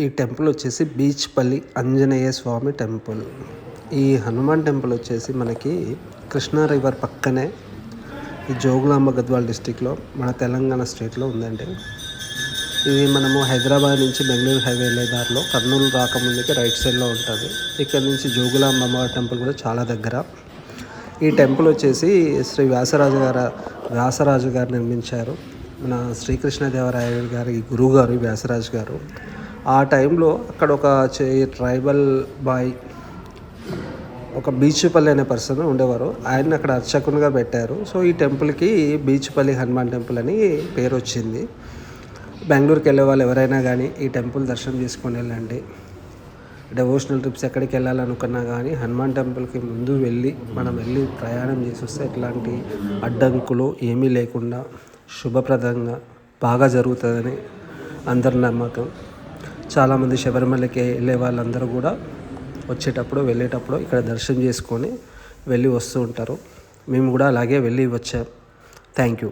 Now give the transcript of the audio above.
ఈ టెంపుల్ వచ్చేసి బీచ్పల్లి ఆంజనేయ స్వామి టెంపుల్. ఈ హనుమాన్ టెంపుల్ వచ్చేసి మనకి కృష్ణా రివర్ పక్కనే ఈ జోగులాంబ గద్వాల్ డిస్టిక్లో మన తెలంగాణ స్టేట్లో ఉందండి. ఇది మనము హైదరాబాద్ నుంచి బెంగళూరు హైవే వెళ్ళే దారిలో కర్నూలు రాకముందుకి రైట్ సైడ్లో ఉంటుంది. ఇక్కడ నుంచి జోగులాంబ టెంపుల్ కూడా చాలా దగ్గర. ఈ టెంపుల్ వచ్చేసి శ్రీ వ్యాసరాజు గారు నిర్మించారు. మన శ్రీకృష్ణదేవరాయ గారి గురువు గారు వ్యాసరాజు గారు. ఆ టైంలో అక్కడ ఒక ట్రైబల్ బాయ్, ఒక బీచ్పల్లి అనే పర్సన్ ఉండేవారు. ఆయన్ని అక్కడ అర్చకునిగా పెట్టారు. సో ఈ టెంపుల్కి బీచ్పల్లి హనుమాన్ టెంపుల్ అని పేరు వచ్చింది. బెంగళూరుకి వెళ్ళే వాళ్ళు ఎవరైనా కానీ ఈ టెంపుల్ దర్శనం చేసుకొని వెళ్ళండి. డెవోషనల్ ట్రిప్స్ ఎక్కడికి వెళ్ళాలనుకున్నా కానీ హనుమాన్ టెంపుల్కి ముందు మనం వెళ్ళి ప్రయాణం చేసి వస్తే ఎట్లాంటి అడ్డంకులు ఏమీ లేకుండా శుభప్రదంగా బాగా జరుగుతుందని అందరి నమ్మకం. చాలామంది శబరిమలకి వెళ్ళే వాళ్ళందరూ కూడా వెళ్ళేటప్పుడు ఇక్కడ దర్శనం చేసుకొని వెళ్ళి వస్తూ ఉంటారు. మేము కూడా అలాగే వెళ్ళి వచ్చాం. Thank you.